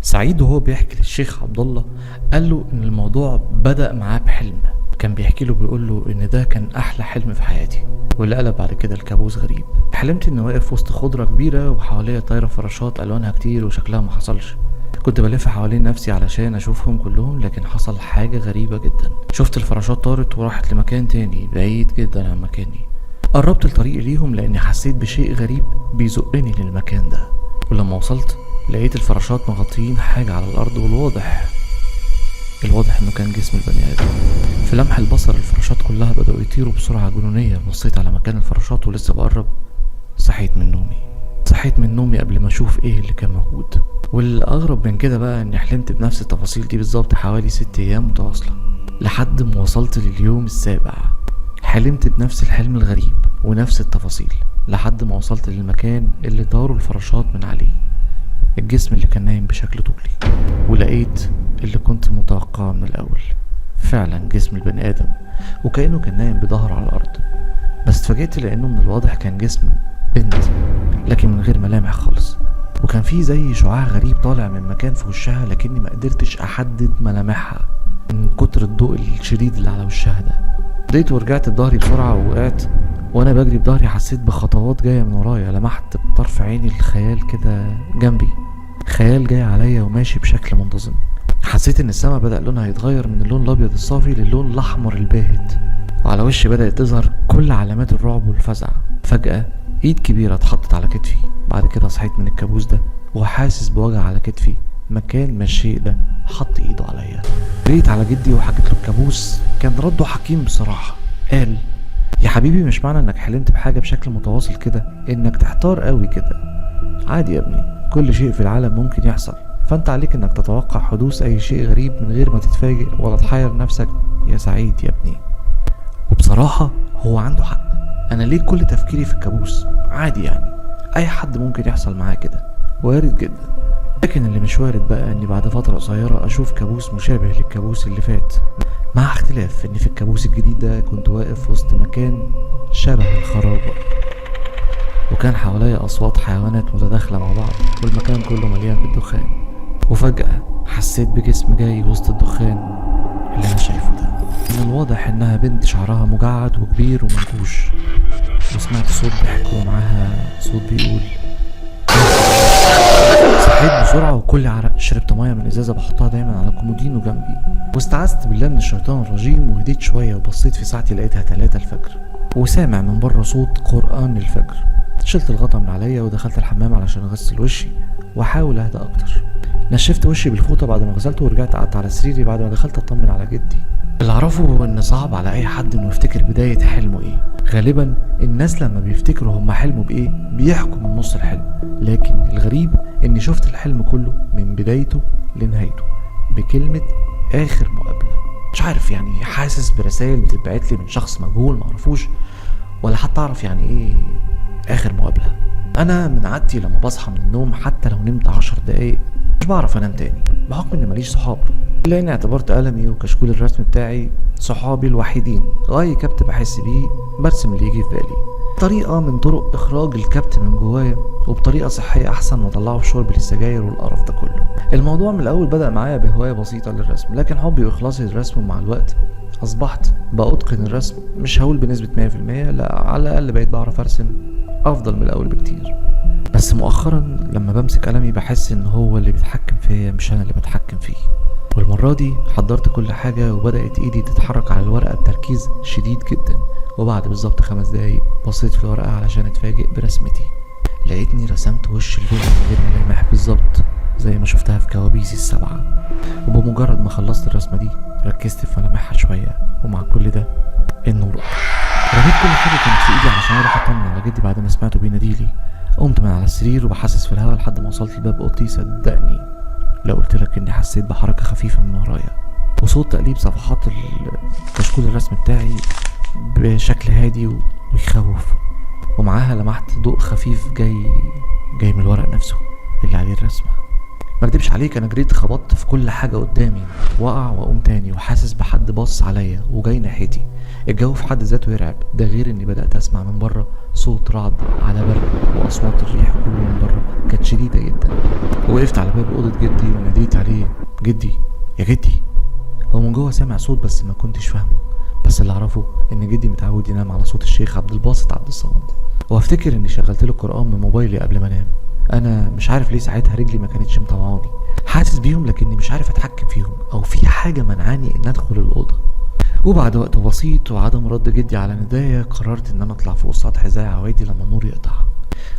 سعيد وهو بيحكي للشيخ عبد الله قال له ان الموضوع بدأ معاه بحلم. كان بيحكي له بيقول له ان ده كان احلى حلم في حياتي، واللي قلب بعد كده الكابوس غريب. حلمت اني واقف وسط خضرة كبيرة وحواليا طايرة فراشات الوانها كتير وشكلها ما حصلش. كنت بلف حوالين نفسي علشان اشوفهم كلهم، لكن حصل حاجة غريبة جدا. شفت الفراشات طارت وراحت لمكان تاني بعيد جدا عن مكاني. قربت الطريق ليهم لاني حسيت بشيء غريب بيزقني للمكان ده، ولما وصلت لقيت الفراشات مغطيين حاجة على الارض، الواضح انه كان جسم البني ادم. في لمح البصر الفراشات كلها بدأوا يطيروا بسرعة جنونية. بصيت على مكان الفراشات ولسه بقرب صحيت من نومي قبل ما اشوف ايه اللي كان موجود. والاغرب من كده بقى اني حلمت بنفس التفاصيل دي بالظبط حوالي 6 ايام متواصلة لحد ما وصلت لليوم السابع. حلمت بنفس الحلم الغريب ونفس التفاصيل لحد ما وصلت للمكان اللي طاروا الفراشات من عليه، الجسم اللي كان نايم بشكل طولي. ولقيت اللي كنت متوقعه من الاول، فعلا جسم البني ادم، وكأنه كان نايم بظهره على الارض. بس اتفاجئت لانه من الواضح كان جسم بنت، لكن من غير ملامح خالص. وكان فيه زي شعاع غريب طالع من مكان في وشها، لكني ما قدرتش احدد ملامحها من كتر الضوء الشديد اللي على وشها ده. بديت ورجعت بظهري بسرعة ووقعت. وانا بجري بظهري حسيت بخطوات جاية من ورايا. لمحت بطرف عيني الخيال كده جنبي، خيال جاي عليا وماشي بشكل منتظم. حسيت ان السماء بدأ لونها يتغير من اللون الابيض الصافي للون الاحمر الباهت، وعلى وشي بدأت تظهر كل علامات الرعب والفزع. فجأة ايد كبيرة اتحطت على كتفي. بعد كده صحيت من الكابوس ده وحاسس بوجع على كتفي مكان ما الشيء ده حط ايده عليا. جريت على جدي وحكيت له الكابوس. كان رده حكيم بصراحة. قال: يا حبيبي، مش معنى انك حلمت بحاجة بشكل متواصل كده انك تحتار قوي كده. عادي يا ابني، كل شيء في العالم ممكن يحصل، فانت عليك انك تتوقع حدوث اي شيء غريب من غير ما تتفاجئ ولا تحير نفسك يا سعيد يا ابني. وبصراحة هو عنده حق. انا ليه كل تفكيري في الكابوس؟ عادي يعني، اي حد ممكن يحصل معاه كده، وارد جدا. لكن اللي مش وارد بقى اني بعد فترة قصيرة اشوف كابوس مشابه للكابوس اللي فات، مع اختلاف ان في الكابوس الجديد ده كنت واقف وسط مكان شبه الخرابة، وكان حواليا اصوات حيوانات متداخلة مع بعض، والمكان كله مليان بالدخان. وفجأة حسيت بجسم جاي وسط الدخان اللي انا شايفه ده. من الواضح انها بنت شعرها مجعد وكبير ومنكوش، وسمعت صوت ضحك ومعاها صوت بيقول. صحيت بسرعة وكل عرق. شربت مية من ازازة بحطها دايما على كومودينو جنبي، واستعذت بالله من الشيطان الرجيم وهديت شوية. وبصيت في ساعتي لقيتها 3 الفجر، وسامع من بره صوت قرآن الفجر. شلت الغطا من عليا ودخلت الحمام علشان اغسل وشي واحاول اهدى اكتر. نشفت وشي بالفوطة بعد ما غسلته ورجعت قعدت على سريري بعد ما دخلت اطمن على جدي. اللي اعرفه ان صعب على اي حد انه يفتكر بداية حلمه ايه. غالبا الناس لما بيفتكروا هم حلموا بايه بيحكوا من نص الحلم، لكن الغريب اني شفت الحلم كله من بدايته لنهايته بكلمة اخر مقابلة. مش عارف يعني، حاسس برسائل بتتبعت لي من شخص مجهول معرفوش، ولا حتى اعرف يعني ايه اخر مقابلة. انا من عادتي لما بصحى من النوم حتى لو نمت 10 دقايق مش بعرف انام تاني، بحكم اني ماليش صحاب، لاني اعتبرت قلمي وكشكول الرسم بتاعي صحابي الوحيدين. اي كبت بحس بيه برسم اللي يجي في بالي، طريقة من طرق اخراج الكبت من جوايا، وبطريقة صحية احسن ما اطلعه في شرب للسجاير والقرف ده كله. الموضوع من الاول بدأ معايا بهواية بسيطة للرسم، لكن حبي واخلاصي للرسم مع الوقت اصبحت بأتقن الرسم. مش هقول بنسبة 100%، لا، على الاقل بقيت بعرف ارسم افضل من الاول بكتير. بس مؤخرا لما بمسك قلمي بحس ان هو اللي بيتحكم فيا مش انا اللي بتحكم فيه. والمرة دي حضرت كل حاجة وبدأت ايدي تتحرك على الورقة بتركيز شديد جدا، وبعد بالظبط 5 دقايق بصيت في الورقة علشان اتفاجئ برسمتي. لقيتني رسمت وش البنت من غير ملامح بالظبط زي ما شفتها في كوابيسي ال7. وبمجرد ما خلصت الرسمة دي ركزت في ملامحها شوية، ومع كل ده النور رميت كل حاجة كانت في ايدي علشان اروح اطمن على جدي بعد ما سمعته بيناديلي. قمت من على السرير وبحسس في الهواء لحد ما وصلت لباب اوضتي. صدقني لو قلت لك اني حسيت بحركة خفيفة من ورايا وصوت تقليب صفحات كشكول الرسم بتاعي بشكل هادي ويخوف، ومعاها لمحت ضوء خفيف جاي من الورق نفسه اللي عليه الرسمة. ما اكدبش عليك، انا جريت خبطت في كل حاجه قدامي، وقع واقوم تاني وحاسس بحد باص عليا وجاي ناحيتي. الجو في حد ذاته يرعب، ده غير اني بدات اسمع من بره صوت رعد على برق، واصوات الريح كله من بره كانت شديده جدا. وقفت على باب اوضه جدي وناديت عليه: جدي يا جدي. هو من جوه سامع صوت بس ما كنتش فاهمه، بس اللي اعرفه ان جدي متعود ينام على صوت الشيخ عبد الباسط عبد الصمد، وافتكر اني شغلت له القران من موبايلي قبل ما انام. انا مش عارف ليه ساعتها رجلي ما كانتش مطوعاني، حاسس بيهم لكني مش عارف اتحكم فيهم، او في حاجه منعاني ان ادخل الاوضه. وبعد وقت بسيط وعدم رد جدي على ندايا، قررت ان انا اطلع فوق السطح زي عوايدي لما النور يقطع.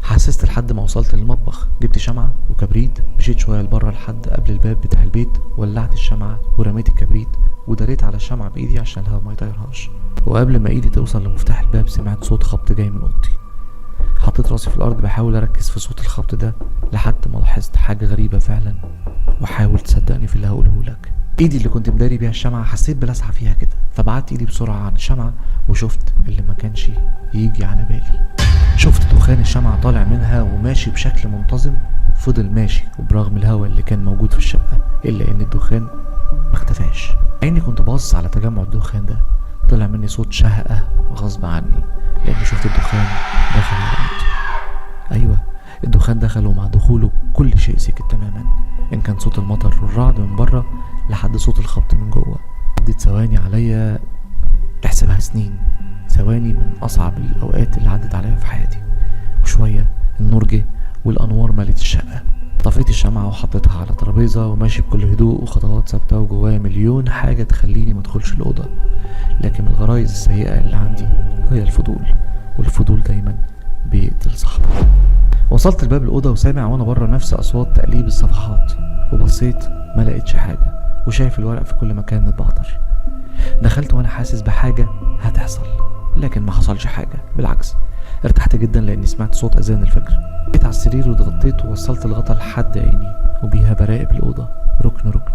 حسست لحد ما وصلت للمطبخ، جبت شمعة وكبريت، مشيت شوية لبره لحد قبل الباب بتاع البيت، ولعت الشمعة ورميت الكبريت وداريت على الشمعة بايدي عشان الهوا ما يطيرهاش. وقبل ما ايدي توصل لمفتاح الباب سمعت صوت خبط جاي من اوضتي. حطيت راسي في الارض بحاول اركز في صوت الخبط ده لحد ما لاحظت حاجة غريبة فعلا، وحاول تصدقني في اللي هقوله لك. ايدي اللي كنت مداري بيها الشمعة حسيت بلسعة فيها كده، فبعدت ايدي بسرعة عن الشمعة وشفت اللي ما كانش يجي على بالي. شفت دخان الشمعة طالع منها وماشي بشكل منتظم، فضل ماشي وبرغم الهواء اللي كان موجود في الشقة الا ان الدخان ما اختفاش. عيني كنت باصص على تجمع الدخان ده، طلع مني صوت شهقة غصب عني لاني شفت الدخان دخل على اوضتي. ايوه، الدخان دخل، ومع دخوله كل شيء سكت تماما، ان كان صوت المطر والرعد من بره لحد صوت الخبط من جوه. عدت ثواني عليا تحسبها سنين، ثواني من اصعب الاوقات اللي عدت عليا في حياتي. وشويه النور جه والانوار ملت الشقه. طفيت الشمعة وحطيتها على ترابيزة وماشي بكل هدوء وخطوات ثابتة، وجوايا مليون حاجة تخليني مدخلش الأوضة، لكن من الغرايز السيئة اللي عندي هي الفضول، والفضول دايما بيقتل صاحبه. وصلت لباب الأوضة وسامع وانا بره نفس أصوات تقليب الصفحات، وبصيت ما لقيتش حاجة، وشايف الورق في كل مكان متبعتر. دخلت وانا حاسس بحاجة هتحصل، لكن ما حصلش حاجة، بالعكس ارتحت جدا لاني سمعت صوت اذان الفجر. جيت على السرير واتغطيت ووصلت الغطا لحد عيني وبيها براقب الأوضة ركن ركن.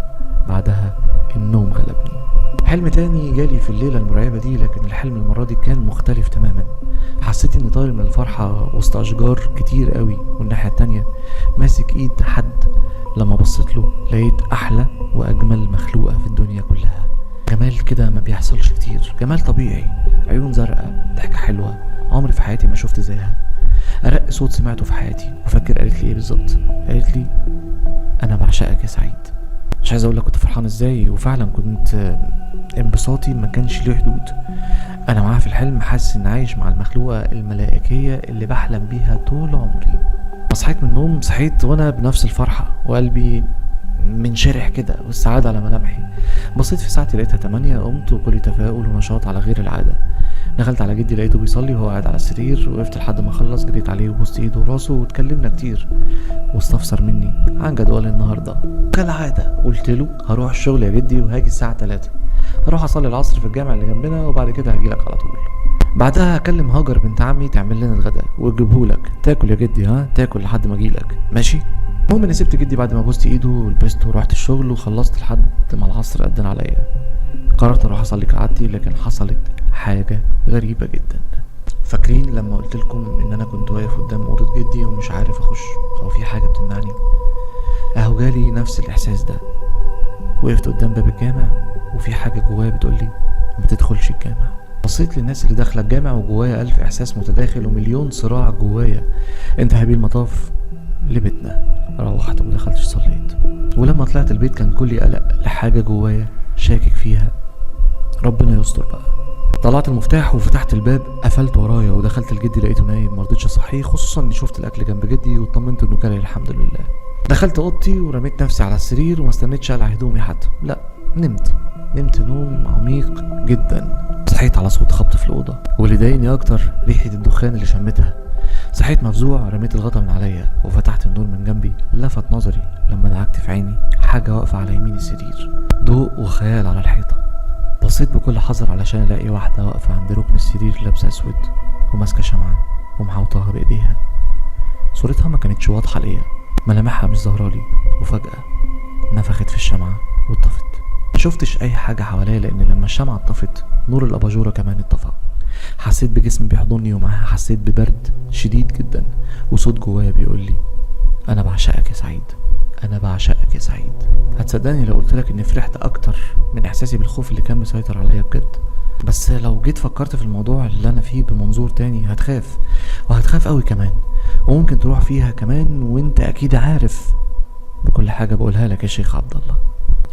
بعدها النوم غلبني. حلم تاني جالي في الليلة المرعبة دي، لكن الحلم المرة دي كان مختلف تماما. حسيت اني طاير من الفرحة وسط اشجار كتير قوي، والناحية التانية ماسك ايد حد. لما بصيت له لقيت احلى واجمل مخلوقة في الدنيا كلها. جمال كده ما بيحصلش كتير، جمال طبيعي، عيون زرقاء، ضحكة حلوة، عمري في حياتي ما شفت زيها. ارق صوت سمعته في حياتي، وفاكر قالت لي ايه بالظبط. قالت لي: انا بعشقك يا سعيد. مش عايز اقول لك كنت فرحان ازاي، وفعلا كنت انبساطي ما كانش ليه حدود. انا معاها في الحلم حاسس ان عايش مع المخلوقة الملائكية اللي بحلم بيها طول عمري. صحيت من النوم، صحيت وانا بنفس الفرحة وقلبي منشرح كده والسعادة على ملامحي. بصيت في ساعتي لقيتها 8. قمت وكل تفاؤل ونشاط على غير العادة. دخلت على جدي لقيته بيصلي وهو قاعد على السرير، وقفت لحد ما خلص، جريت عليه وبوست ايده وراسه واتكلمنا كتير، واستفسر مني عن جدول النهارده. كالعادة قلت له: هروح الشغل يا جدي وهاجي الساعة 3، هروح اصلي العصر في الجامع اللي جنبنا وبعد كده هجيلك على طول. بعدها هكلم هاجر بنت عمي تعمل لنا الغداء وتجيبهولك تاكل يا جدي، ها تاكل لحد ما اجيلك، ماشي؟ المهم اني سبت جدي بعد ما بوست ايده ولبست ورحت الشغل وخلصت لحد ما العصر أذن عليا. قررت اروح اصلي كعادتي، لكن حصلت حاجة غريبة جدا. فاكرين لما قلت لكم ان انا كنت واقف قدام اوضة جدي ومش عارف اخش او في حاجة بتمنعني؟ اهو جالي نفس الاحساس ده. وقفت قدام باب الجامع وفي حاجة جوايا بتقولي ما تدخلش الجامع. بصيت للناس اللي داخله الجامع وجوايا 1000 احساس متداخل ومليون صراع جوايا. انتهى بيه المطاف لبيتنا. روحت وما دخلتش صليت، ولما طلعت البيت كان كلي قلق لحاجه جوايا شاكك فيها. ربنا يستر بقى. طلعت المفتاح وفتحت الباب، قفلت ورايا ودخلت لجدي لقيته نايم، مرضتش اصحيه، خصوصا اني شفت الاكل جنب جدي واطمنت انه كان الحمد لله. دخلت اوضتي ورميت نفسي على السرير وما استنيتش اقلع هدومي حتى، لا نمت نوم عميق جدا. صحيت على صوت خبط في الاوضه، واللي ضايقني اكتر ريحه الدخان اللي شمتها. صحيت مفزوع، رميت الغطا من عليا وفتحت النور من جنبي. لفت نظري لما دعكت في عيني حاجه واقفه على يمين السرير، ضوء وخيال على الحيطه. بصيت بكل حذر علشان الاقي واحده واقفه عند ركن السرير لابسه اسود وماسكه شمعه ومحوطاها بايديها. صورتها ما كانتش واضحه ليا، ملامحها مش ظاهرالي، وفجاه نفخت في الشمعه واتطفت. مشوفتش اي حاجه حواليا لان لما الشمعه اتطفت نور الاباجوره كمان اتطفى. حسيت بجسم بيحضني ومعاها حسيت ببرد شديد جدا وصوت جوايا بيقولي: انا بعشقك يا سعيد، انا بعشقك يا سعيد. هتصدقني لو قلتلك اني فرحت اكتر من احساسي بالخوف اللي كان مسيطر عليا بجد. بس لو جيت فكرت في الموضوع اللي انا فيه بمنظور تاني هتخاف، وهتخاف قوي كمان، وممكن تروح فيها كمان، وانت اكيد عارف بكل حاجة بقولها لك يا شيخ عبد الله،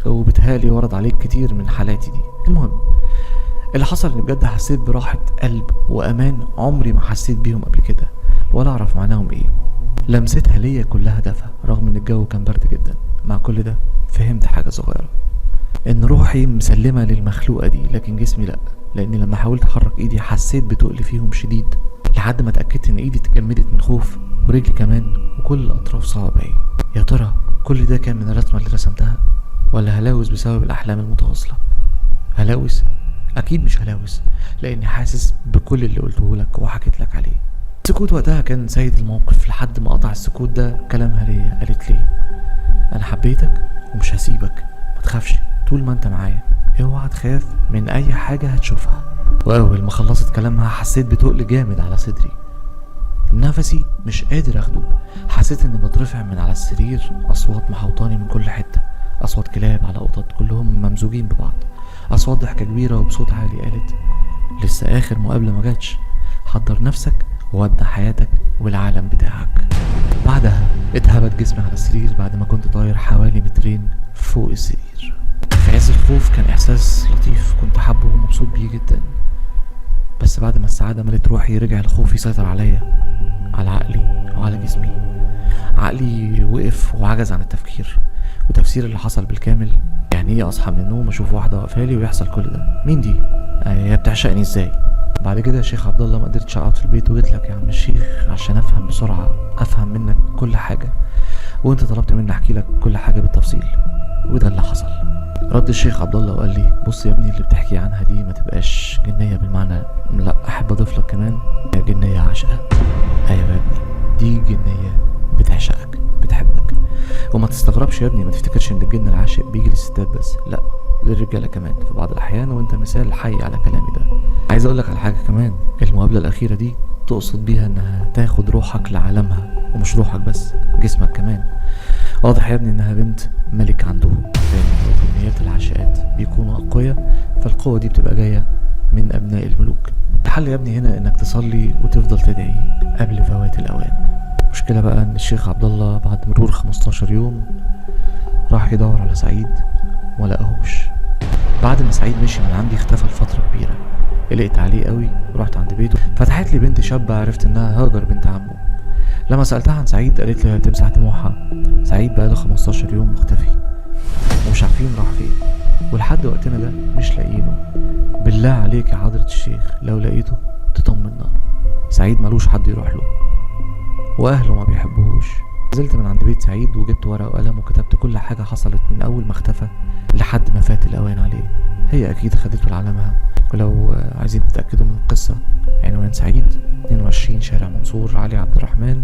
وبتهالي ورد عليك كتير من حالاتي دي. المهم اللي حصل اني بجد حسيت براحة قلب وامان عمري ما حسيت بيهم قبل كده، ولا اعرف معناهم ايه. لمستها ليا كلها دفى رغم ان الجو كان برد جدا. مع كل ده فهمت حاجة صغيرة، ان روحي مسلمة للمخلوقة دي لكن جسمي لا، لاني لما حاولت احرك ايدي حسيت بتقل فيهم شديد، لحد ما اتأكدت ان ايدي اتجمدت من خوف، ورجلي كمان، وكل اطراف صوابعي. يا ترى كل ده كان من الرسمة اللي رسمتها، ولا هلاوس بسبب الاحلام المتواصلة؟ هلاوس؟ اكيد مش هلاوس، لاني حاسس بكل اللي قلته لك وحكيت لك عليه. السكوت وقتها كان سيد الموقف، لحد ما قطع السكوت ده كلامها ليا. قالت لي انا حبيتك ومش هسيبك، ما تخافش طول ما انت معايا، اوعى تخاف من اي حاجة هتشوفها. واول ما خلصت كلامها حسيت بتقل جامد على صدري، نفسي مش قادر اخده. حسيت اني بترفع من على السرير، اصوات محوطاني من كل حتة، اصوات كلاب على قطط كلهم ممزوجين ببعض، اصوات ضحكة كبيرة وبصوت عالي. قالت لسه اخر مقابلة ما جاتش، حضر نفسك وودع حياتك والعالم بتاعك. بعدها اتهبت جسمي على السرير بعد ما كنت طاير حوالي مترين فوق السرير. في عز الخوف كان احساس لطيف كنت حابه ومبسوط بيه جدا، بس بعد ما السعادة ملت روحي رجع الخوف يسيطر عليا، على عقلي وعلى جسمي. عقلي وقف وعجز عن التفكير وتفسير اللي حصل بالكامل. يعني ايه اصحى من النوم اشوف واحدة واقفالي ويحصل كل ده؟ مين دي؟ هي بتعشقني ازاي؟ بعد كده يا شيخ عبد الله ما قدرتش اقعد في البيت وجيت لك يا عم الشيخ عشان افهم بسرعة، افهم منك كل حاجة، وانت طلبت مني احكي لك كل حاجة بالتفصيل، وده اللي حصل. رد الشيخ عبد الله وقال لي بص يا ابني، اللي بتحكي عنها دي ما تبقاش جنية بالمعنى، لا احب اضيف لك كمان جنية عاشقة. ايوه يا ابني، دي جنية بتعشقك بتحبك. وما تستغربش يا ابني، ما تفتكرش ان الجن العاشق بيجي للستات بس، لا للرجالة كمان في بعض الاحيان، وانت مثال حي على كلامي ده. عايز اقول لك على حاجة كمان، المقابلة الاخيرة دي تقصد بيها انها تاخد روحك لعالمها، ومش روحك بس، جسمك كمان. واضح يا ابني انها بنت ملك عندهم، لان الجنيات العاشقات بيكونوا اقوياء، فالقوة دي بتبقى جاية من ابناء الملوك. الحل يا ابني هنا انك تصلي وتفضل تدعي قبل فوات الاوان. المشكلة بقى ان الشيخ عبد الله بعد مرور 15 يوم راح يدور على سعيد ولقاهوش. بعد ما سعيد مشي من عندي اختفى لفترة كبيرة، قلقت عليه قوي ورحت عند بيته. فتحت لي بنت شابة عرفت انها هاجر بنت عمه. لما سألتها عن سعيد قالت لي تمسح دموعها، سعيد بقاله 15 يوم مختفي ومش عارفين راح فين، ولحد وقتنا ده مش لاقيينه. بالله عليك يا حضرة الشيخ لو لقيته تطمنا، سعيد ملوش حد يروح له واهله ما بيحبوهوش. نزلت من عند بيت سعيد وجبت ورقة وقلم وكتبت كل حاجة حصلت من اول ما اختفى لحد ما فات الاوان عليه. هي اكيد خدته لعالمها. ولو عايزين تتأكدوا من القصة، عنوان سعيد 22 شارع منصور علي عبد الرحمن